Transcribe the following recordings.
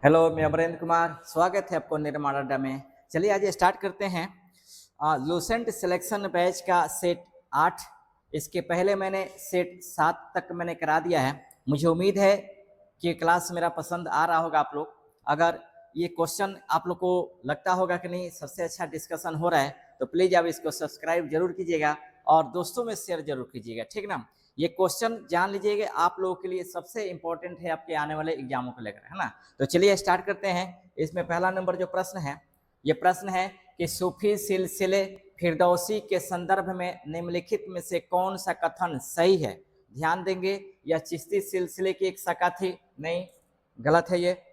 Hello, मैं अमरेंद्र कुमार। स्वागत है आपको निर्माण अड्डा में। चलिए आज स्टार्ट करते हैं। लूसेंट सिलेक्शन बैच का सेट 8। इसके पहले मैंने सेट 7 तक मैंने करा दिया है। मुझे उम्मीद है कि क्लास मेरा पसंद आ रहा होगा आप लोग। अगर ये क्वेश्चन आप लोग को लगता होगा कि नहीं सबसे अच्छा डिस्कशन हो रहा है तो प्लीज़ आप इसको सब्सक्राइब जरूर कीजिएगा और दोस्तों में शेयर जरूर कीजिएगा, ठीक ना। ये क्वेश्चन जान लीजिएगा आप लोगों के लिए सबसे इंपॉर्टेंट है आपके आने वाले एग्जामों को लेकर, है ना। तो चलिए स्टार्ट करते हैं। इसमें पहला नंबर जो प्रश्न है, ये प्रश्न है कि सूफी सिलसिले फिरदौसी के संदर्भ में निम्नलिखित में से कौन सा कथन सही है। ध्यान देंगे, यह चिश्ती सिलसिले की एक शाखा थी, नहीं, गलत है ये।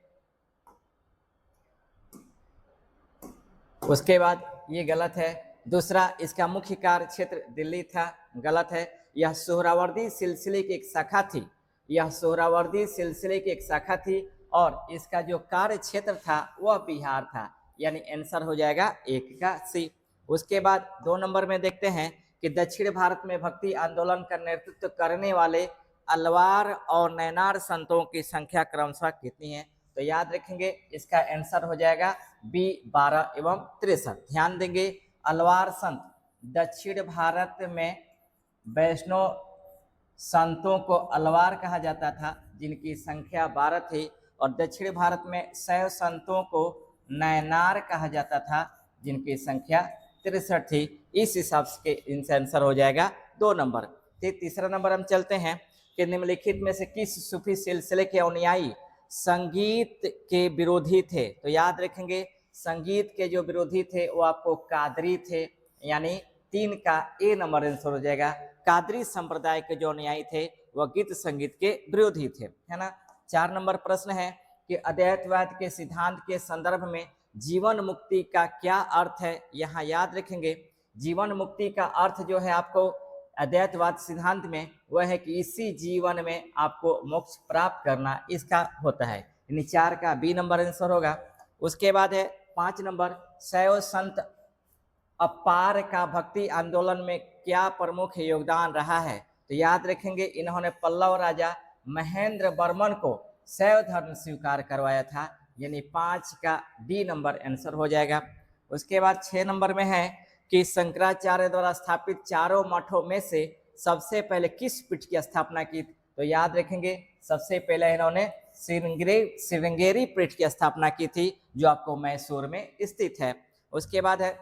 उसके बाद ये गलत है। दूसरा, इसका मुख्य कार्य क्षेत्र दिल्ली था, गलत है। यह सोहरावर्दी सिलसिले की एक शाखा थी, यह सोहरावर्दी सिलसिले की एक शाखा थी और इसका जो कार्य क्षेत्र था वह बिहार था, यानी आंसर हो जाएगा 1 का सी। उसके बाद 2 नंबर में देखते हैं कि दक्षिण भारत में भक्ति आंदोलन का नेतृत्व करने वाले अलवार और नैनार संतों की संख्या क्रमशः कितनी है। तो याद रखेंगे इसका आंसर हो जाएगा बी 12 एवं 63। ध्यान देंगे, अलवार संत दक्षिण भारत में वैष्णव संतों को अलवार कहा जाता था जिनकी संख्या 12 थी, और दक्षिण भारत में शैव संतों को नैनार कहा जाता था जिनकी संख्या 63 थी। इस हिसाब से इनसे आंसर हो जाएगा 2 नंबर। तीसरा नंबर हम चलते हैं कि निम्नलिखित में से किस सूफी सिलसिले के अनुयायी संगीत के विरोधी थे। तो याद रखेंगे संगीत के जो विरोधी थे वो आपको कादरी थे, यानी 3 का ए नंबर आंसर हो जाएगा। कादरी संप्रदाय के जो अनुयायी थे वह गीत संगीत के विरोधी थे, है ना। 4 नंबर प्रश्न है कि अद्वैतवाद के सिद्धांत के संदर्भ में जीवन मुक्ति का क्या अर्थ है। यहाँ याद रखेंगे जीवन मुक्ति का अर्थ जो है आपको अद्वैतवाद सिद्धांत में वह है कि इसी जीवन में आपको मोक्ष प्राप्त करना, इसका होता है, यानी 4 का बी नंबर आंसर होगा। उसके बाद है 5 नंबर, शैव संत अपार का भक्ति आंदोलन में क्या प्रमुख योगदान रहा है। तो याद रखेंगे इन्होंने पल्लव राजा महेंद्र वर्मन को शैव धर्म स्वीकार करवाया था, यानी 5 का डी नंबर आंसर हो जाएगा। उसके बाद 6 नंबर में है कि शंकराचार्य द्वारा स्थापित चारों मठों में से सबसे पहले किस पीठ की स्थापना की। तो याद रखेंगे सबसे पहले इन्होंने श्रृंगेरी पीठ की स्थापना की थी जो आपको मैसूर में स्थित है। उसके बाद है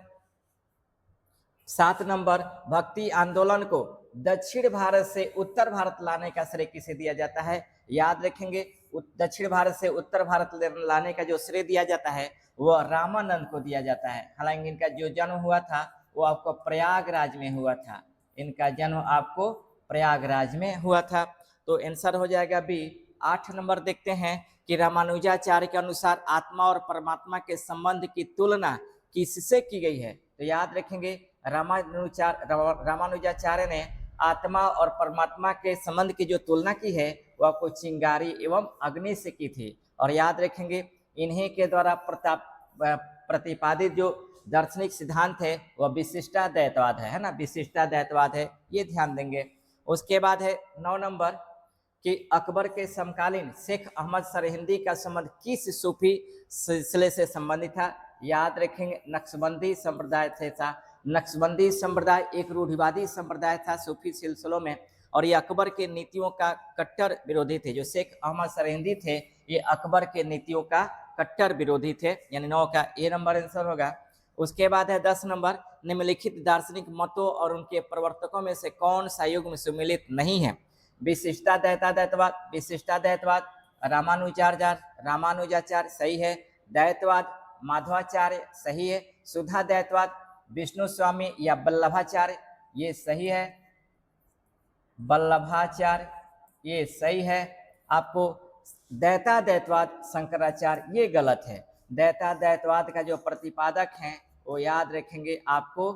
7 नंबर, भक्ति आंदोलन को दक्षिण भारत से उत्तर भारत लाने का श्रेय किसे दिया जाता है। याद रखेंगे दक्षिण भारत से उत्तर भारत लाने का जो श्रेय दिया जाता है वह रामानंद को दिया जाता है। हालांकि इनका जो जन्म हुआ था वो आपको प्रयागराज में हुआ था, इनका जन्म आपको प्रयागराज में हुआ था। तो आंसर हो जाएगा बी। 8 नंबर देखते हैं कि रामानुजाचार्य के अनुसार आत्मा और परमात्मा के संबंध की तुलना किससे की गई है। तो याद रखेंगे रामानुजाचार्य ने आत्मा और परमात्मा के संबंध की जो तुलना की है वह आपको चिंगारी एवं अग्नि से की थी। और याद रखेंगे इन्हीं के द्वारा प्रतिपादित जो दार्शनिक सिद्धांत है वह विशिष्टाद्वैतवाद है ना, विशिष्टाद्वैतवाद है, ये ध्यान देंगे। उसके बाद है 9 नंबर कि अकबर के समकालीन शेख अहमद सरहिंदी का संबंध किस सूफी सिलसिले से संबंधित था। याद रखेंगे नक्शबंदी संप्रदाय से था। नक्शबंदी संप्रदाय एक रूढ़िवादी संप्रदाय था सूफी सिलसिलों में, और ये अकबर के नीतियों का कट्टर विरोधी थे। जो शेख अहमद सरहिंदी थे ये अकबर के नीतियों का कट्टर विरोधी थे, यानी 9 का ए नंबर आंसर होगा। उसके बाद है 10 नंबर, निम्नलिखित दार्शनिक मतों और उनके प्रवर्तकों में से कौन सा युग में सम्मिलित नहीं है। विशिष्टाद्वैतवाद, विशिष्टाद्वैतवाद रामानुजाचार्य सही है। द्वैतवाद माधवाचार्य सही है। शुद्धाद्वैतवाद विष्णु स्वामी या वल्लभाचार्य, ये सही है। वल्लभाचार्य ये सही है। आपको द्वैताद्वैतवाद शंकराचार्य, ये गलत है। द्वैताद्वैतवाद का जो प्रतिपादक हैं वो याद रखेंगे आपको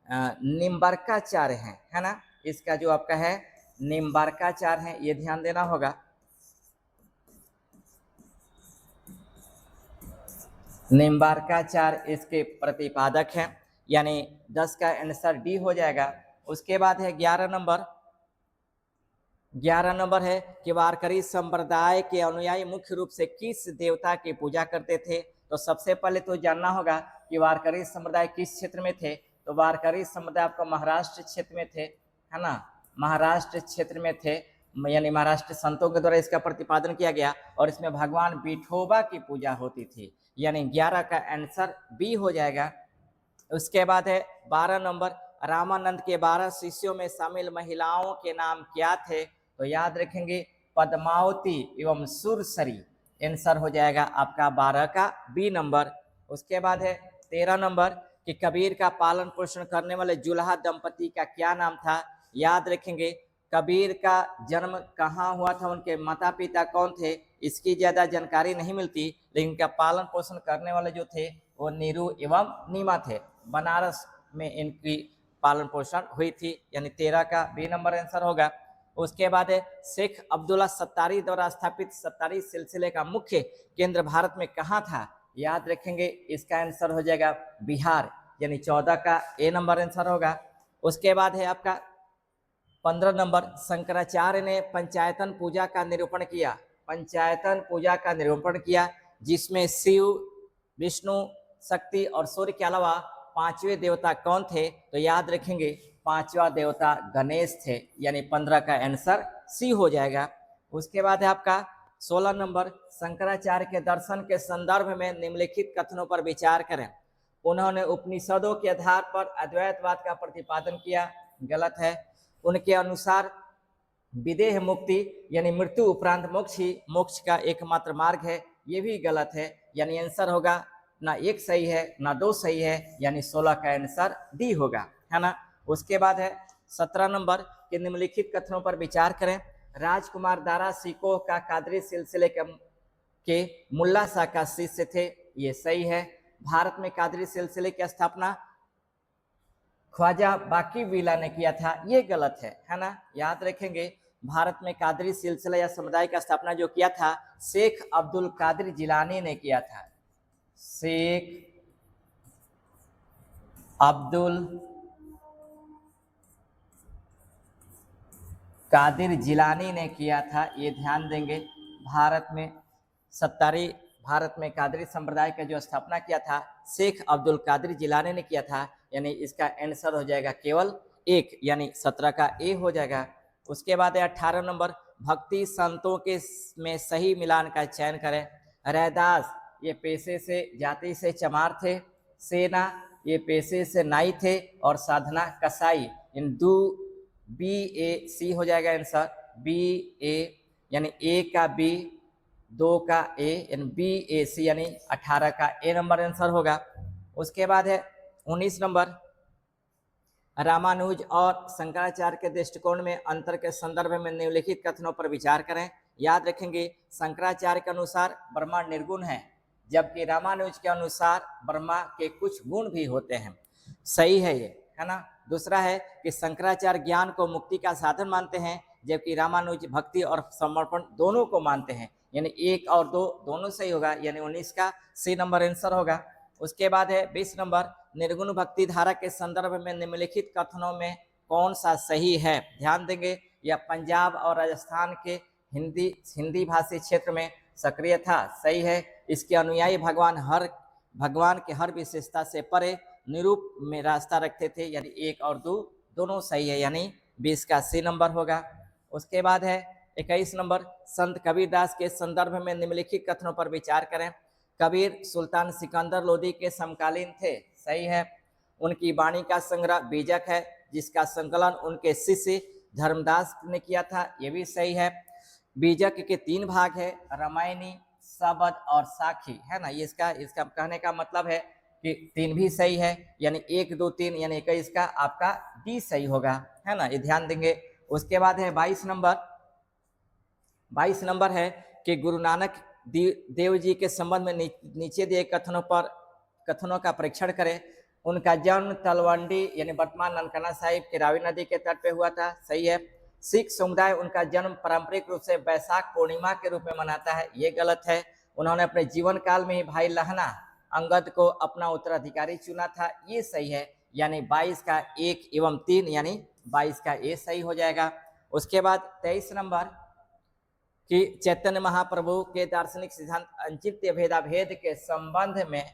निम्बार्काचार्य हैं, है ना। इसका जो आपका है निम्बार्काचार्य है, ये ध्यान देना होगा। निम्बार्काचार्य इसके प्रतिपादक हैं, यानी 10 का आंसर डी हो जाएगा। उसके बाद है 11 नंबर, 11 नंबर है कि वारकरी संप्रदाय के अनुयायी मुख्य रूप से किस देवता की पूजा करते थे। तो सबसे पहले तो जानना होगा कि वारकरी संप्रदाय किस क्षेत्र में थे। तो वारकरी संप्रदाय आपका महाराष्ट्र क्षेत्र में थे, है ना, महाराष्ट्र क्षेत्र में थे, यानी महाराष्ट्र संतों के द्वारा इसका प्रतिपादन किया गया और इसमें भगवान विठोबा की पूजा होती थी, यानी 11 का आंसर बी हो जाएगा। उसके बाद है 12 नंबर, रामानंद के 12 शिष्यों में शामिल महिलाओं के नाम क्या थे। तो याद रखेंगे पद्मावती एवं सुरसरी, आंसर हो जाएगा आपका 12 का बी नंबर। उसके बाद है 13 नंबर कि कबीर का पालन पोषण करने वाले जुल्हा दंपति का क्या नाम था। याद रखेंगे कबीर का जन्म कहाँ हुआ था, उनके माता पिता कौन थे, इसकी ज्यादा जानकारी नहीं मिलती, लेकिन इनका पालन पोषण करने वाले जो थे वो नीरू एवं नीमा थे। बनारस में इनकी पालन पोषण हुई थी, यानी 13 का बी नंबर आंसर होगा। उसके बाद है शेख अब्दुल्ला सत्तारी द्वारा स्थापित सत्तारी सिलसिले का मुख्य केंद्र भारत में कहाँ था। याद रखेंगे इसका आंसर हो जाएगा बिहार, यानी 14 का ए नंबर आंसर होगा। उसके बाद है आपका 15 नंबर, शंकराचार्य ने पंचायतन पूजा का निरूपण किया। पंचायतन पूजा का निरूपण किया जिसमें शिव, विष्णु, शक्ति और सूर्य के अलावा पांचवें देवता कौन थे। तो याद रखेंगे पांचवा देवता गणेश थे, यानी 15 का आंसर सी हो जाएगा। उसके बाद है आपका 16 नंबर, शंकराचार्य के दर्शन के संदर्भ में निम्नलिखित कथनों पर विचार करें। उन्होंने उपनिषदों के आधार पर अद्वैतवाद का प्रतिपादन किया, गलत है। उनके अनुसार विदेह मुक्ति यानी मृत्यु उपरांत मोक्ष ही मोक्ष का एकमात्र मार्ग है, ये भी गलत है, यानी आंसर होगा ना एक सही है ना दो सही है, यानी 16 का आंसर डी होगा, है ना। उसके बाद है 17 नंबर के निम्नलिखित कथनों पर विचार करें। राजकुमार दारा सिकोह का कादरी सिलसिले के मुल्ला शाह का शिष्य थे, ये सही है। भारत में कादरी सिलसिले की स्थापना ख्वाजा बाकी विला ने किया था, ये गलत है ना। याद रखेंगे भारत में कादरी सिलसिला या समुदाय का स्थापना जो किया था शेख अब्दुल कादिर जिलानी ने किया था। शेख अब्दुल कादिर जिलानी ने किया था, ये ध्यान देंगे। भारत में कादरी संप्रदाय का जो स्थापना किया था शेख अब्दुल कादिर जिलानी ने किया था, यानी इसका आंसर हो जाएगा केवल एक, यानी 17 का ए हो जाएगा। उसके बाद है 18 नंबर, भक्ति संतों के में सही मिलान का चयन करें। रैदास ये पेशे से जाति से चमार थे, सेना ये पेशे से नाई थे और साधना कसाई। इन दो बी ए सी हो जाएगा आंसर, बी ए यानी ए का बी, 2 का ए यानी बी ए सी, यानी 18 का ए नंबर आंसर होगा। उसके बाद है 19 नंबर, रामानुज और शंकराचार्य के दृष्टिकोण में अंतर के संदर्भ में निम्नलिखित कथनों पर विचार करें। याद रखेंगे शंकराचार्य के अनुसार ब्रह्मा निर्गुण है, जबकि रामानुज के अनुसार ब्रह्मा के कुछ गुण भी होते हैं, सही है ये, है ना। दूसरा है कि शंकराचार्य ज्ञान को मुक्ति का साधन मानते हैं, जबकि रामानुज भक्ति और समर्पण दोनों को मानते हैं, यानी 1 और 2 दोनों सही होगा, यानी 19 का सी नंबर आंसर होगा। उसके बाद है 20 नंबर, निर्गुण भक्ति धारा के संदर्भ में निम्नलिखित कथनों में कौन सा सही है। ध्यान देंगे यह पंजाब और राजस्थान के हिंदी भाषी क्षेत्र में सक्रिय था, सही है। इसके अनुयायी भगवान के हर विशेषता से परे निरूप में रास्ता रखते थे, यानी 1 और 2 दोनों सही है, यानी 20 का सी नंबर होगा। उसके बाद है 21 नंबर, संत कबीरदास के संदर्भ में निम्नलिखित कथनों पर विचार करें। कबीर सुल्तान सिकंदर लोदी के समकालीन थे, सही है। उनकी वाणी का संग्रह बीजक है, जिसका संकलन उनके शिष्य धर्मदास ने किया था, ये भी सही है। बीजक के 3 भाग है, रामायणी, शबद और साखी, है ना। इसका कहने का मतलब है कि 3 भी सही है, यानी 1 2 3 यानी 21 का आपका डी सही होगा, है ना, ये ध्यान देंगे। उसके बाद है 22 नंबर है कि गुरु नानक देव जी के संबंध में नीचे दिए कथनों का परीक्षण करें। उनका जन्म तलवंडी यानी वर्तमान ननकाना साहिब के रावी नदी के तट पे हुआ था, सही है। सिख समुदाय उनका जन्म पारंपरिक रूप से बैसाख पूर्णिमा के रूप में मनाता है, ये गलत है। उन्होंने अपने जीवन काल में ही भाई लहना अंगद को अपना उत्तराधिकारी चुना था, ये सही है, यानी 22 का 1 एवं 3 यानी 22 का ए सही हो जाएगा। उसके बाद 23 नंबर कि चैतन्य महाप्रभु के दार्शनिक सिद्धांत अंचित्य भेदाभेद के संबंध में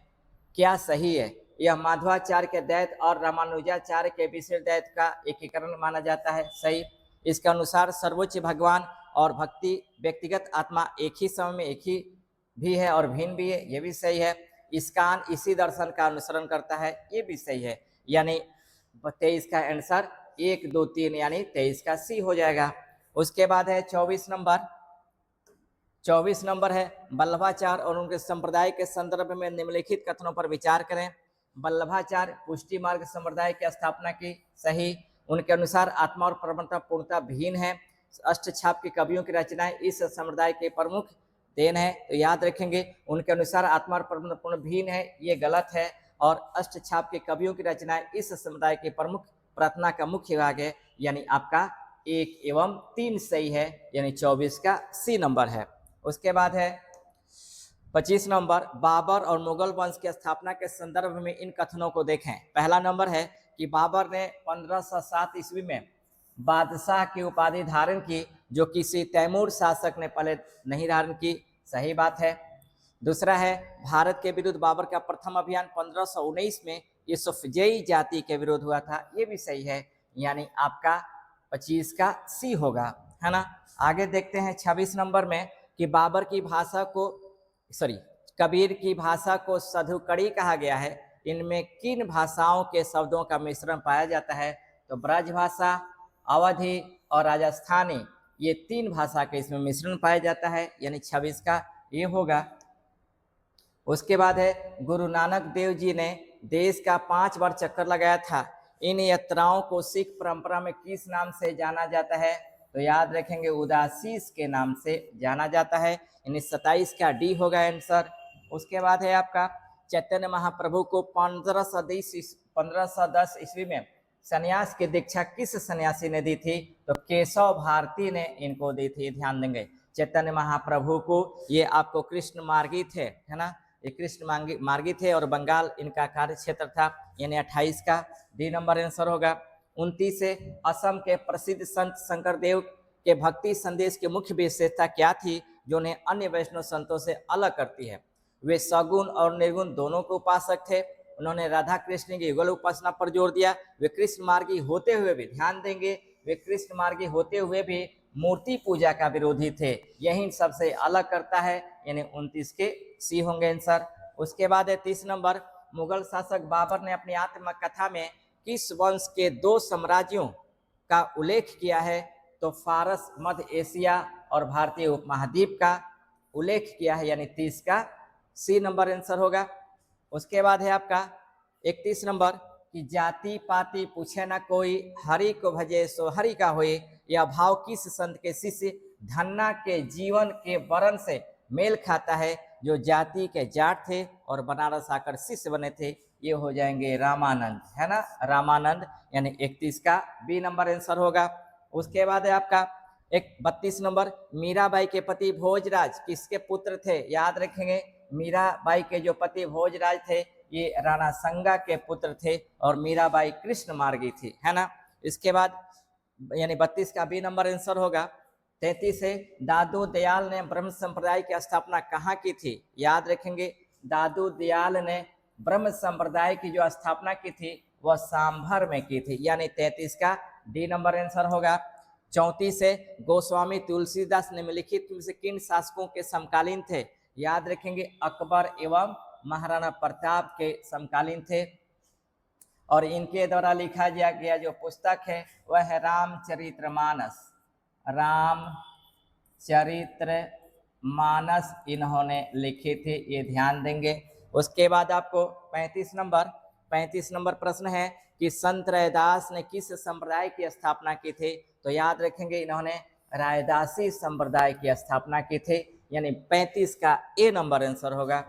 क्या सही है। यह माधवाचार्य के दैत और रामानुजाचार्य के विशेष दैत का एकीकरण माना जाता है, सही। इसके अनुसार सर्वोच्च भगवान और भक्ति व्यक्तिगत आत्मा एक ही समय में एक ही भी है और भिन्न भी है, ये भी सही है। इसकान इसी दर्शन का अनुसरण करता है, ये भी सही है। यानी 23 का आंसर 1 2 3 यानी 23 का सी हो जाएगा। उसके बाद है 24 नंबर है वल्लभाचार्य और उनके संप्रदाय के संदर्भ में निम्नलिखित कथनों पर विचार करें। वल्लभाचार्य पुष्टि मार्ग संप्रदाय की स्थापना की, सही। उनके अनुसार आत्मा और परमात्मा पूर्णतः भिन्न है। अष्टछाप के कवियों की रचनाएं इस संप्रदाय के प्रमुख देन है, तो याद रखेंगे उनके अनुसार आत्मा और परमात्मा पूर्ण भिन्न है, ये गलत है। और अष्टछाप के कवियों की रचनाएं इस समुदाय के प्रमुख प्रार्थना का मुख्य भाग है, यानी आपका 1 एवं 3 सही है, यानी 24 का सी नंबर है। उसके बाद है 25 नंबर बाबर और मुगल वंश की स्थापना के संदर्भ में इन कथनों को देखें। पहला नंबर है कि बाबर ने 1507 ईस्वी में बादशाह की उपाधि धारण की, जो किसी तैमूर शासक ने पहले नहीं धारण की, सही बात है। दूसरा है भारत के विरुद्ध बाबर का प्रथम अभियान 1519 में यूसुफजई जाति के विरुद्ध हुआ था, ये भी सही है, यानी आपका 25 का सी होगा, है ना। आगे देखते हैं 26 नंबर में कि बाबर की भाषा को कबीर की भाषा को सधुकड़ी कहा गया है। इनमें किन भाषाओं के शब्दों का मिश्रण पाया जाता है, तो ब्रज भाषा, अवधी और राजस्थानी, ये 3 भाषा के इसमें मिश्रण पाया जाता है, यानी 26 का ये होगा। उसके बाद है गुरु नानक देव जी ने देश का 5 बार चक्कर लगाया था। इन यात्राओं को सिख परंपरा में किस नाम से जाना जाता है, तो याद रखेंगे उदासीस के नाम से जाना जाता है, यानी 27 का डी होगा आंसर। उसके बाद है आपका चैतन्य महाप्रभु को 1510 ईस्वी में सन्यास की दीक्षा किस सन्यासी ने दी थी, तो केशव भारती ने इनको दी थी। ध्यान देंगे चैतन्य महाप्रभु को ये आपको कृष्ण मार्गी थे, है ना, ये कृष्ण मार्गी थे और बंगाल इनका कार्य क्षेत्र था, यानी 28 का डी नंबर आंसर होगा। 29 से असम के प्रसिद्ध संत शंकरदेव के भक्ति संदेश की मुख्य विशेषता क्या थी, जो उन्हें अन्य वैष्णव संतों से अलग करती है। वे सगुण और निर्गुण दोनों के उपासक थे। उन्होंने राधा कृष्ण की युगल उपासना पर जोर दिया। वे कृष्ण मार्गी होते हुए भी, ध्यान देंगे, वे कृष्ण मार्गी होते हुए भी मूर्ति पूजा का विरोधी थे, यही सबसे अलग करता है, यानी 29 के सी होंगे आंसर। उसके बाद है 30 नंबर मुगल शासक बाबर ने अपनी आत्मकथा में किस वंश के 2 साम्राज्यों का उल्लेख किया है, तो फारस मध्य एशिया और भारतीय उपमहाद्वीप का उल्लेख किया है, यानी 30 का सी नंबर आंसर होगा। उसके बाद है आपका 31 नंबर कि जाति पाति पूछे ना कोई, हरि को भजे सो हरि का होए, यह भाव किस संत के शिष्य धन्ना के जीवन के वर्ण से मेल खाता है, जो जाति के जाट थे और बनारस आकर शिष्य बने थे, ये हो जाएंगे रामानंद, है ना, रामानंद, यानी 31 का बी नंबर आंसर होगा। उसके बाद है आपका 32 नंबर मीराबाई के पति भोजराज किसके पुत्र थे, याद रखेंगे मीराबाई के जो पति भोजराज थे ये राणा संगा के पुत्र थे और मीराबाई कृष्ण मार्गी थी, है ना। इसके बाद यानी 32 का बी नंबर आंसर होगा। 33 है दादू दयाल ने ब्रह्म संप्रदाय की स्थापना कहाँ की थी, याद रखेंगे दादू दयाल ने ब्रह्म संप्रदाय की जो स्थापना की थी वह सांभर में की थी, यानी 33 का डी नंबर आंसर होगा। 34 है गोस्वामी तुलसीदास निम्नलिखित में से किन शासकों के समकालीन थे, याद रखेंगे अकबर एवं महाराणा प्रताप के समकालीन थे और इनके द्वारा लिखा गया जो पुस्तक है वह है रामचरितमानस। रामचरितमानस इन्होंने लिखी थी, ये ध्यान देंगे। उसके बाद आपको 35 नंबर प्रश्न है कि संत रैदास ने किस संप्रदाय की स्थापना की थी, तो याद रखेंगे इन्होंने रायदासी संप्रदाय की स्थापना की थी, यानी 35 का ए नंबर आंसर होगा।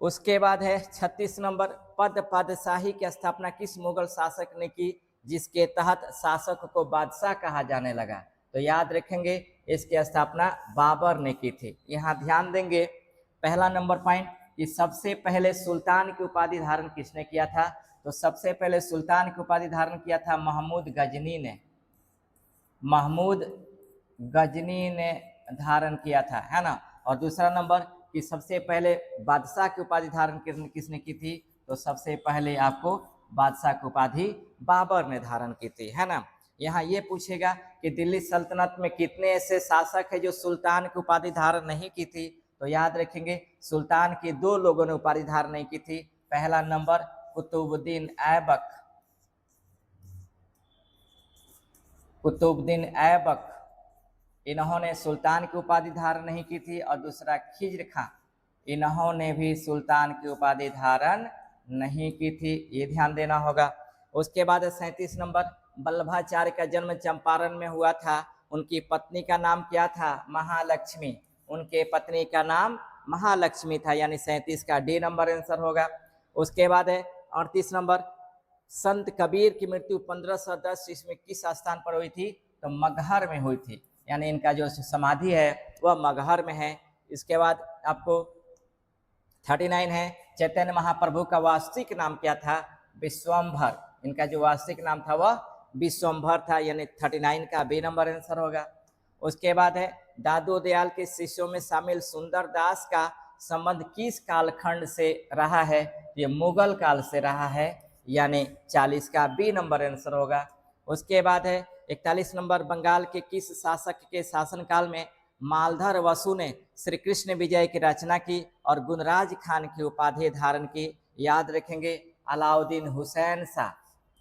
उसके बाद है 36 नंबर पातशाही की स्थापना किस मुगल शासक ने की, जिसके तहत शासक को बादशाह कहा जाने लगा, तो याद रखेंगे इसकी स्थापना बाबर ने की थी। यहाँ ध्यान देंगे पहला नंबर पॉइंट कि सबसे पहले सुल्तान की उपाधि धारण किसने किया था, तो सबसे पहले सुल्तान की उपाधि धारण किया था महमूद गजनी ने। महमूद गजनी ने धारण किया था, है ना। और दूसरा नंबर कि सबसे पहले बादशाह की उपाधि धारण किसने की थी, तो सबसे पहले आपको बादशाह की उपाधि बाबर ने धारण की थी, है ना। यहाँ ये पूछेगा कि दिल्ली सल्तनत में कितने ऐसे शासक है जो सुल्तान की उपाधि धारण नहीं की थी, तो याद रखेंगे सुल्तान के 2 लोगों ने उपाधि धारण नहीं की थी। पहला नंबर कुतुबुद्दीन ऐबक, कुतुबुद्दीन ऐबक, इन्होंने सुल्तान की उपाधि धारण नहीं की थी। और दूसरा खिज्र खां, इन्होंने भी सुल्तान की उपाधि धारण नहीं की थी, ये ध्यान देना होगा। उसके बाद 37 नंबर वल्लभाचार्य का जन्म चंपारण में हुआ था। उनकी पत्नी का नाम क्या था, महालक्ष्मी। उनके पत्नी का नाम महालक्ष्मी था, यानी 37 का डी नंबर आंसर होगा। उसके बाद है 38 नंबर संत कबीर की मृत्यु 1510 ईस्वी में किस स्थान पर हुई थी, तो मगहर में हुई थी, यानी इनका जो समाधि है वह मगहर में है। इसके बाद आपको 39 है चैतन्य महाप्रभु का वास्तविक नाम क्या था, विश्वम्भर। इनका जो वास्तविक नाम था वह विश्वम्भर था, यानी 39 का बी नंबर आंसर होगा। उसके बाद है दादू दयाल के शिष्यों में शामिल सुंदर दास का संबंध किस कालखंड से रहा है, ये मुगल काल से रहा है, यानी 40 का बी नंबर आंसर होगा। उसके बाद है 41 नंबर बंगाल के किस शासक के शासनकाल में मालधर वसु ने श्री कृष्ण विजय की रचना की और गुणराज खान की उपाधि धारण की, याद रखेंगे अलाउद्दीन हुसैन शाह,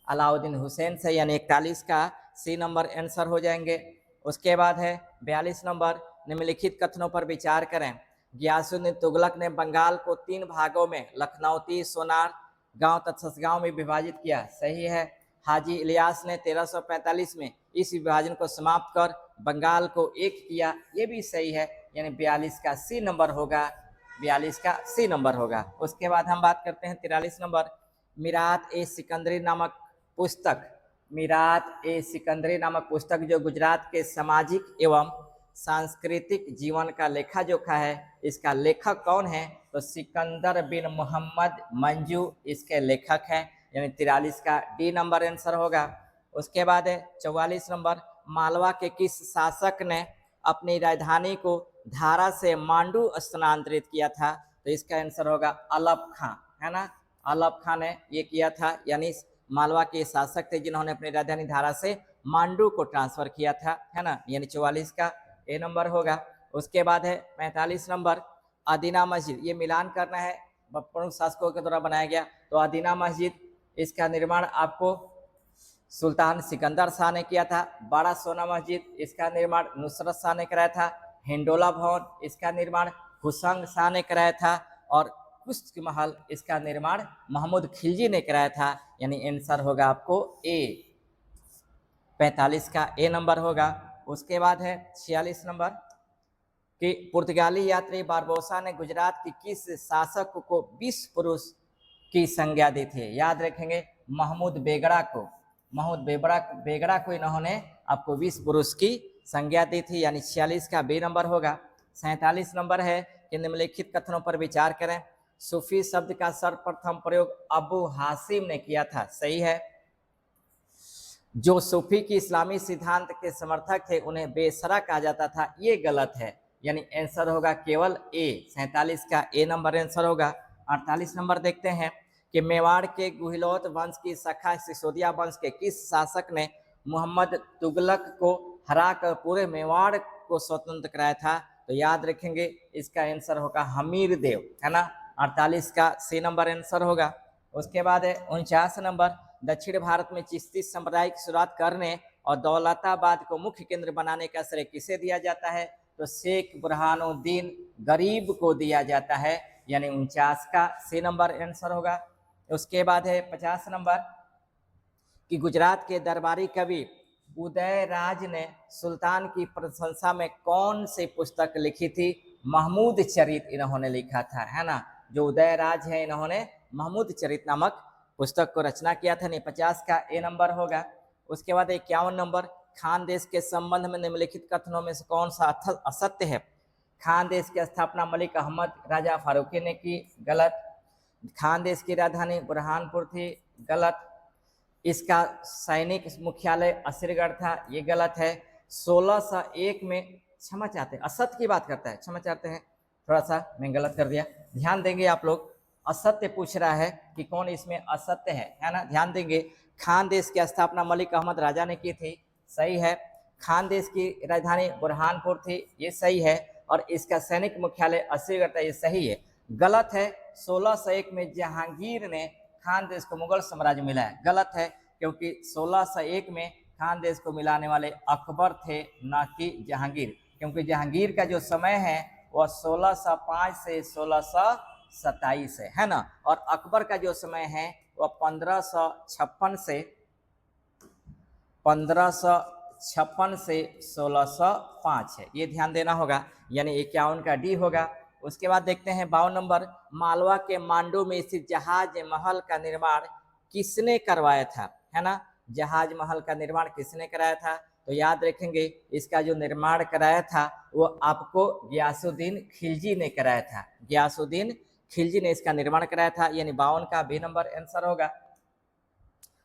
अलाउद्दीन हुसैन शाह, यानी 41 का सी नंबर आंसर हो जाएंगे। उसके बाद है 42 नंबर निम्नलिखित कथनों पर विचार करें। गियासुद्दीन तुगलक ने बंगाल को 3 भागों में लखनौती, सोनार गांव तथा ससगांव में विभाजित किया, सही है। हाजी इलियास ने 1345 में इस विभाजन को समाप्त कर बंगाल को एक किया, ये भी सही है, यानी 42 का सी नंबर होगा, 42 का सी नंबर होगा। उसके बाद हम बात करते हैं 43 नंबर मीरात ए सिकंदरी नामक पुस्तक, मीरात ए सिकंदरी नामक पुस्तक जो गुजरात के सामाजिक एवं सांस्कृतिक जीवन का लेखा जोखा है, इसका लेखक कौन है, तो सिकंदर बिन मोहम्मद मंजू इसके लेखक हैं, यानी 43 का डी नंबर आंसर होगा। उसके बाद है 44 नंबर मालवा के किस शासक ने अपनी राजधानी को धारा से मांडू स्थानांतरित किया था, तो इसका आंसर होगा अलप खां, है ना। अलप खां ने ये किया था, यानी मालवा के शासक थे जिन्होंने अपनी राजधानी धारा से मांडू को ट्रांसफर किया था, है ना, यानी 44 का ए नंबर होगा। उसके बाद है 45 नंबर अदीना मस्जिद, ये मिलान करना है, प्रमुख शासकों के द्वारा बनाया गया। तो अदीना मस्जिद, इसका निर्माण आपको सुल्तान सिकंदर शाह ने किया था। बड़ा सोना मस्जिद, इसका निर्माण नुसरत शाह ने कराया था। हिंडोला भवन, इसका निर्माण हुसंग शाह ने कराया था। और कुश्त महल, इसका निर्माण महमूद खिलजी ने कराया था, यानी आंसर होगा आपको ए, 45 का ए नंबर होगा। उसके बाद है 46 नंबर कि पुर्तगाली यात्री बारबोसा ने गुजरात की किस शासक को 20 पुरुष की संज्ञा दी थी, याद रखेंगे महमूद बेगड़ा को, महमूद बेगड़ा को इन्होंने आपको 20 पुरुष की संज्ञा दी थी, यानी 46 का बी नंबर होगा। 47 नंबर है कि निम्नलिखित कथनों पर विचार करें। सूफी शब्द का सर्वप्रथम प्रयोग अबू हासिम ने किया था, सही है। जो सूफी की इस्लामी सिद्धांत के समर्थक थे उन्हें बेसरा कहा जाता था, ये गलत है, यानी आंसर होगा केवल ए, 47 का ए नंबर आंसर होगा। 48 नंबर देखते हैं कि मेवाड़ के गुहिलोत वंश की शाखा सिसोदिया वंश के किस शासक ने मोहम्मद तुगलक को हराकर पूरे मेवाड़ को स्वतंत्र कराया था, तो याद रखेंगे इसका आंसर होगा हमीर देव, है ना। 48 का सी नंबर आंसर होगा। उसके बाद है 49 नंबर दक्षिण भारत में चिश्ती संप्रदाय की शुरुआत करने और दौलताबाद को मुख्य केंद्र बनाने का श्रेय किसे दिया जाता है, तो शेख बुरहानुद्दीन गरीब को दिया जाता है, यानी 49 का सी नंबर आंसर होगा। उसके बाद है 50 नंबर कि गुजरात के दरबारी कवि उदयराज ने सुल्तान की प्रशंसा में कौन सी पुस्तक लिखी थी, महमूद चरित इन्होंने लिखा था, है ना। जो उदयराज है इन्होंने महमूद चरित नामक पुस्तक को रचना किया था, नहीं 50 का ए नंबर होगा। उसके बाद 51 नंबर खान देश के संबंध में निम्नलिखित कथनों में से कौन सा असत्य है। खान देश की स्थापना मलिक अहमद राजा फारूकी ने की, गलत। खान देश की राजधानी बुरहानपुर थी, गलत। इसका सैनिक मुख्यालय असरगढ़ था, ये गलत है। 1601 में, क्षमा चाहते हैं, असत्य की बात करता है, क्षमा चाहते हैं, थोड़ा सा मैं गलत कर दिया, ध्यान देंगे आप लोग। असत्य पूछ रहा है कि कौन इसमें असत्य है ना, ध्यान देंगे। खानदेश की स्थापना मलिक अहमद राजा ने की थी, सही है। खानदेश की राजधानी बुरहानपुर थी, ये सही है। और इसका सैनिक मुख्यालय असरगढ़ था, ये सही है। गलत है, 1601 में जहांगीर ने खानदेश को मुगल साम्राज्य मिलाया, गलत है, क्योंकि 1601 में खानदेश को मिलाने वाले अकबर थे, ना कि जहांगीर, क्योंकि जहांगीर का जो समय है वह 1605 से 1627 है ना। और अकबर का जो समय है वह 1556 से 1605 है, ये ध्यान देना होगा, यानी 51 का डी होगा। उसके बाद देखते हैं 52 नंबर, मालवा के मांडू में स्थित जहाज महल का निर्माण किसने करवाया था, है ना। जहाज महल का निर्माण किसने कराया था, तो याद रखेंगे इसका जो निर्माण कराया था वो आपको गियासुद्दीन खिलजी ने कराया था, गियासुद्दीन खिलजी ने इसका निर्माण कराया था, यानी 52 का बी नंबर आंसर होगा।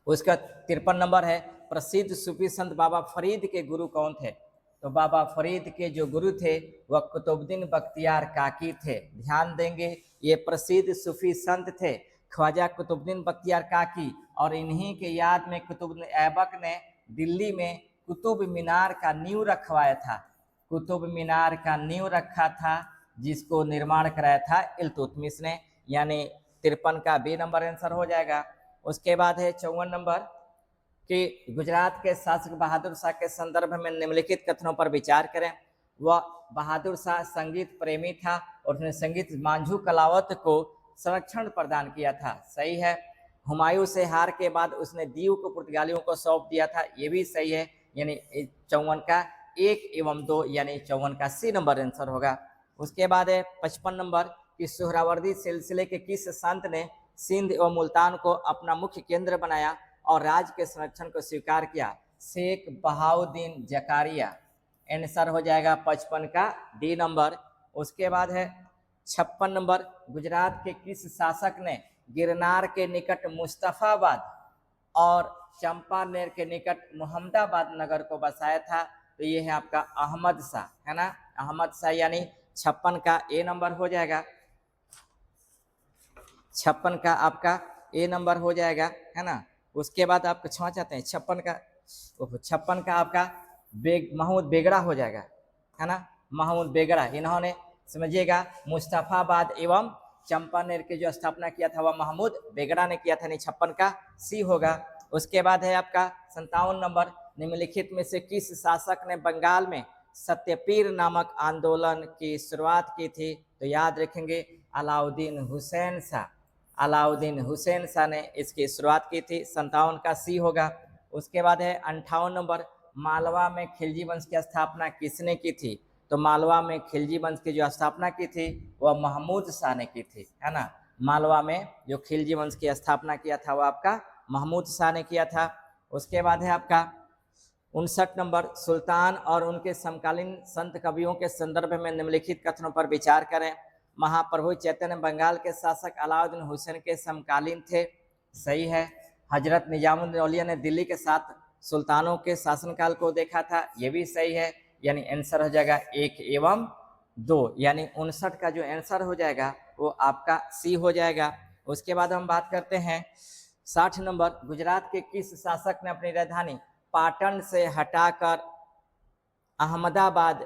उसका 53 नंबर है, प्रसिद्ध सूफी संत बाबा फरीद के गुरु कौन थे, तो बाबा फरीद के जो गुरु थे वह कुतुबुद्दीन बख्तियार काकी थे, ध्यान देंगे। ये प्रसिद्ध सूफी संत थे ख्वाजा कुतुबुद्दीन बख्तियार काकी, और इन्हीं के याद में कुतुबुद्दीन ऐबक ने दिल्ली में कुतुब मीनार का नींव रखवाया था, कुतुब मीनार का नींव रखा था, जिसको निर्माण कराया था इल्तुतमिश ने, यानी 53 का बी नंबर आंसर हो जाएगा। उसके बाद है 54 नंबर कि गुजरात के शासक बहादुर शाह के संदर्भ में निम्नलिखित कथनों पर विचार करें। वह बहादुर शाह संगीत प्रेमी था और उसने संगीत मांझू कलावत को संरक्षण प्रदान किया था, सही है। हुमायूं से हार के बाद उसने दीव को पुर्तगालियों को सौंप दिया था, ये भी सही है, यानी 54 का 1 एवं 2, यानी 54 का सी नंबर आंसर होगा। उसके बाद है 55 नंबर कि सोहरावर्दी सिलसिले के किस संत ने सिंध एवं मुल्तान को अपना मुख्य केंद्र बनाया और राज्य के संरक्षण को स्वीकार किया, शेख बहाउद्दीन जकारिया, आंसर हो जाएगा 55 का डी नंबर। उसके बाद है 56 नंबर, गुजरात के किस शासक ने गिरनार के निकट मुस्तफाबाद और चंपानेर के निकट मुहम्मदाबाद नगर को बसाया था, तो ये है आपका अहमद शाह, है ना, अहमद शाह, यानी 56 का ए नंबर हो जाएगा, 56 का आपका ए नंबर हो जाएगा, है ना। उसके बाद आपको क्षमा चाहते हैं 56 का आपका महमूद बेगड़ा हो जाएगा, है ना, महमूद बेगड़ा, इन्होंने समझिएगा मुस्तफाबाद एवं चंपानेर की जो स्थापना किया था वह महमूद बेगड़ा ने किया था, नहीं 56 का सी होगा। उसके बाद है आपका 57 नंबर, निम्नलिखित में से किस शासक ने बंगाल में सत्यपीर नामक आंदोलन की शुरुआत की थी, तो याद रखेंगे अलाउद्दीन हुसैन शाह, अलाउद्दीन हुसैन शाह ने इसकी शुरुआत की थी, 57 का सी होगा। उसके बाद है 58 नंबर, मालवा में खिलजी वंश की स्थापना किसने की थी, तो मालवा में खिलजी वंश की जो स्थापना की थी वह महमूद शाह ने की थी, है ना। मालवा में जो खिलजी वंश की स्थापना किया था वह आपका महमूद शाह ने किया था। उसके बाद है आपका 59 नंबर, सुल्तान और उनके समकालीन संत कवियों के संदर्भ में निम्नलिखित कथनों पर विचार करें। महाप्रभु चैतन्य बंगाल के शासक अलाउद्दीन हुसैन के समकालीन थे, सही है। हजरत निजामुद्दीन औलिया ने दिल्ली के 7 सुल्तानों के शासनकाल को देखा था, यह भी सही है, यानी आंसर हो जाएगा 1 एवं 2, यानी 59 का जो आंसर हो जाएगा वो आपका सी हो जाएगा। उसके बाद हम बात करते हैं 60 नंबर, गुजरात के किस शासक ने अपनी राजधानी पाटन से हटाकर अहमदाबाद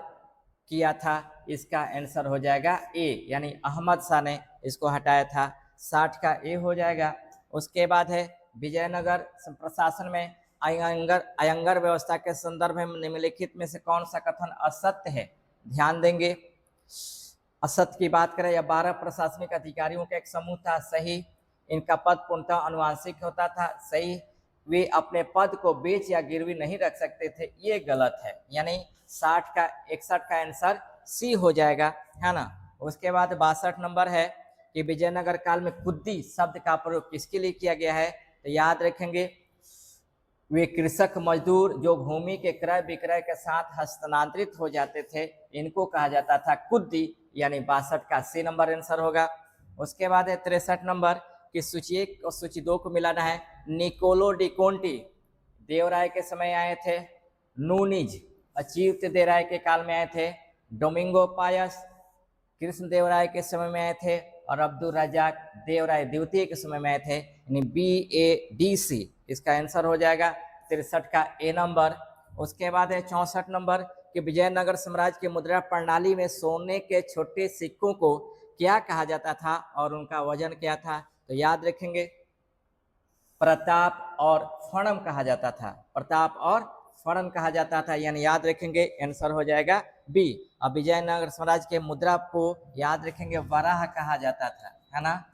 किया था, इसका आंसर हो जाएगा ए, यानी अहमद शाह ने इसको हटाया था, 60 का ए हो जाएगा। उसके बाद है विजयनगर प्रशासन में अयंगर व्यवस्था के संदर्भ में निम्नलिखित में से कौन सा कथन असत्य है, ध्यान देंगे। असत्य की बात करें, या 12 प्रशासनिक अधिकारियों का एक समूह था, सही। इनका पद पूर्णतः अनुवांशिक होता था, सही। वे अपने पद को बेच या गिरवी नहीं रख सकते थे, ये गलत है, यानी 61 का आंसर सी हो जाएगा, है ना। उसके बाद 62 नंबर है कि विजयनगर काल में कुद्दी शब्द का प्रयोग किसके लिए किया गया है, तो याद रखेंगे वे कृषक मजदूर जो भूमि के क्रय विक्रय के साथ हस्तांतरित हो जाते थे, इनको कहा जाता था कुद्दी, यानी 62 का सी नंबर आंसर होगा। उसके बाद है 63 नंबर कि सूची 1 और सूची 2 को मिलाना है, निकोलो डी कोंटी देवराय के समय आए थे। नूनिज अच्युत देवराय के काल में आए थे। डोमिंगो पायस कृष्ण देवराय के समय में आए थे। और अब्दुल रजाक देवराय द्वितीय के समय में आए थे। यानी BADC इसका आंसर हो जाएगा 63 का ए नंबर। उसके बाद है 64 नंबर कि विजयनगर साम्राज्य की मुद्रा प्रणाली में सोने के छोटे सिक्कों को क्या कहा जाता था और उनका वजन क्या था? तो याद रखेंगे प्रताप और फणम कहा जाता था। प्रताप और फणम कहा जाता था, यानी याद रखेंगे आंसर हो जाएगा बी। अब विजयनगर साम्राज्य के मुद्रा को याद रखेंगे वराह कहा जाता था, है ना,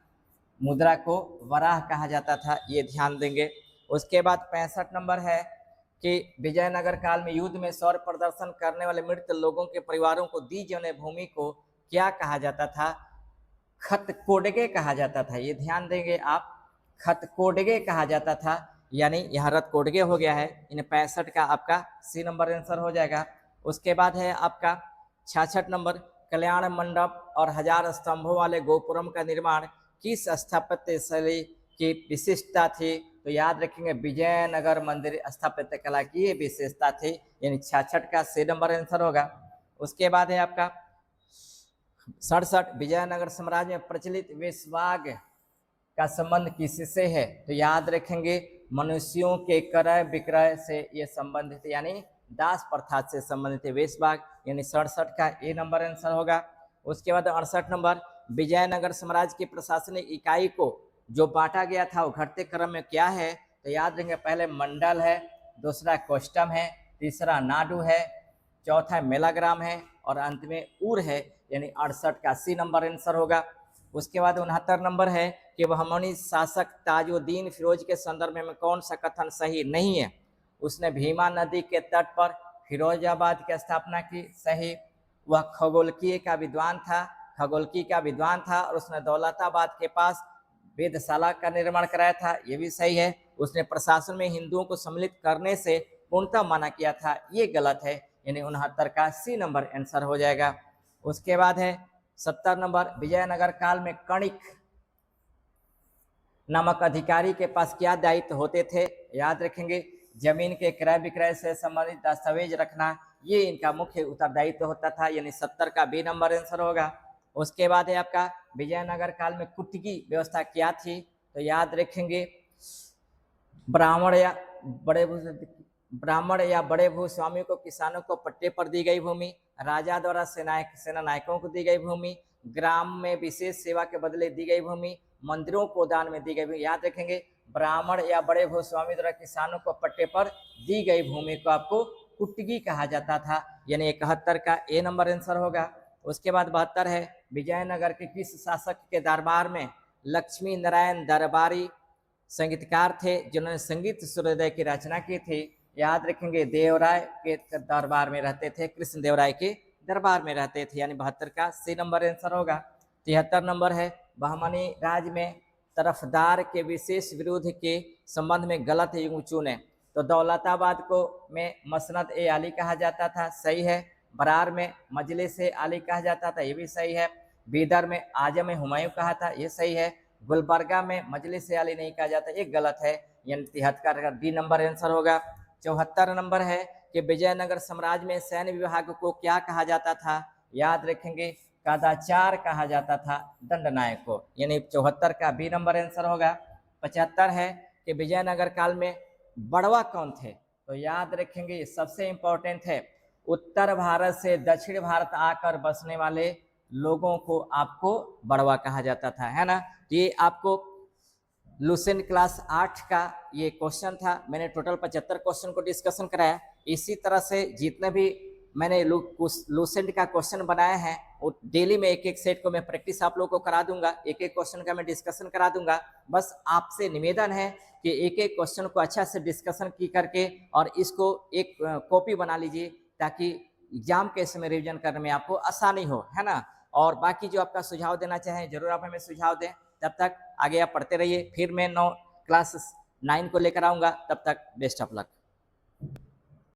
मुद्रा को वराह कहा जाता था, ये ध्यान देंगे। उसके बाद 65 नंबर है कि विजयनगर काल में युद्ध में शौर्य प्रदर्शन करने वाले मृत लोगों के परिवारों को दी जाने भूमि को क्या कहा जाता था? खतकोडगे कहा जाता था, ये ध्यान देंगे आप, खतकोडगे कहा जाता था, यानी यहाँ रतकोडगे हो गया है। इन 65 का आपका सी नंबर आंसर हो जाएगा। उसके बाद है आपका 66 नंबर कल्याण मंडप और 1000 स्तंभों वाले गोपुरम का निर्माण किस स्थापत्य शैली की विशिष्टता थी? तो याद रखेंगे विजयनगर मंदिर स्थापत्य कला की ये विशेषता थी, यानी 66 का सी नंबर आंसर होगा। उसके बाद है आपका 67 विजयनगर साम्राज्य में प्रचलित वेश्वाग का संबंध किससे है? तो याद रखेंगे मनुष्यों के क्रय विक्रय से ये संबंधित, यानी दास प्रथा से संबंधित वेश्वाग, यानी 67 का ए नंबर आंसर होगा। उसके बाद 68 नंबर विजयनगर साम्राज्य की प्रशासनिक इकाई को जो बांटा गया था वो घटते क्रम में क्या है? तो याद रखेंगे पहले मंडल है, दूसरा कोष्टम है, तीसरा नाडु है, चौथा मेलाग्राम है और अंत में उर है, यानी 68 का सी नंबर आंसर होगा। उसके बाद 69 नंबर है कि बहमनी शासक ताजुद्दीन फिरोज के संदर्भ में कौन सा कथन सही नहीं है? उसने भीमा नदी के तट पर फिरोजाबाद की स्थापना की, सही। वह खगोलकी का विद्वान था और उसने दौलताबाद के पास वेधशाला का निर्माण कराया था, ये भी सही है। उसने प्रशासन में हिंदुओं को सम्मिलित करने से पूर्णतः मना किया था, ये गलत है, यानी 69 का सी नंबर आंसर हो जाएगा। उसके बाद है 70 नंबर विजयनगर काल में कणिक नामक अधिकारी के पास क्या दायित्व होते थे? याद रखेंगे जमीन के क्रय विक्रय से संबंधित दस्तावेज रखना, ये इनका मुख्य उत्तरदायित्व होता था, यानी 70 का बी नंबर आंसर होगा। उसके बाद है आपका विजयनगर काल में कुटकी व्यवस्था क्या थी? तो याद रखेंगे ब्राह्मण या बड़े भूस्वामी को किसानों को पट्टे पर दी गई भूमि, राजा द्वारा सेना नायकों को दी गई भूमि, ग्राम में विशेष सेवा के बदले दी गई भूमि, मंदिरों को दान में दी गई भूमि। याद रखेंगे ब्राह्मण या बड़े भूस्वामी द्वारा किसानों को पट्टे पर दी गई भूमि को आपको कुटकी कहा जाता था, यानी 71 का ए नंबर आंसर होगा। उसके बाद 72 है विजयनगर के किस शासक के दरबार में लक्ष्मी नारायण दरबारी संगीतकार थे जिन्होंने संगीत सूर्योदय की रचना की थी? याद रखेंगे देवराय के दरबार में रहते थे, कृष्ण देवराय के दरबार में रहते थे, यानी 72 का सी नंबर आंसर होगा। 73 नंबर है बहमनी राज में तरफदार के विशेष विरोध के संबंध में गलत युग चुने। तो दौलताबाद को में मसनद ए आली कहा जाता था, सही है। बरार में मजलिस ए आली कहा जाता था, ये भी सही है। बीदर में आजम हुमायूं कहा था, ये सही है। गुलबर्गा में मजलिस ए आली नहीं कहा जाता, ये गलत है, यानी 73 का डी नंबर आंसर होगा। 74 नंबर है कि विजयनगर साम्राज्य में सैन्य विभाग को क्या कहा जाता था? याद रखेंगे कदाचार कहा जाता था दंडनायक को, यानी 74 का बी नंबर आंसर होगा। 75 है कि विजयनगर काल में बड़वा कौन थे? तो याद रखेंगे सबसे इंपॉर्टेंट है उत्तर भारत से दक्षिण भारत आकर बसने वाले लोगों को आपको बड़वा कहा जाता था, है ना। ये आपको लुसेंट क्लास 8 का ये क्वेश्चन था। मैंने टोटल 75 क्वेश्चन को डिस्कशन कराया। इसी तरह से जितने भी मैंने लुसेंट का क्वेश्चन बनाया है वो डेली में एक एक सेट को मैं प्रैक्टिस आप लोगों को करा दूंगा, एक एक क्वेश्चन का मैं डिस्कशन करा दूंगा। बस आपसे निवेदन है कि एक एक क्वेश्चन को अच्छा से डिस्कशन की करके और इसको एक कॉपी बना लीजिए ताकि एग्जाम के समय रिविजन करने में आपको आसानी हो, है ना। और बाकी जो आपका सुझाव देना चाहें जरूर आप हमें सुझाव दें। तब तक आगे आप पढ़ते रहिए, फिर मैं क्लास 9 को लेकर आऊँगा। तब तक बेस्ट ऑफ लक।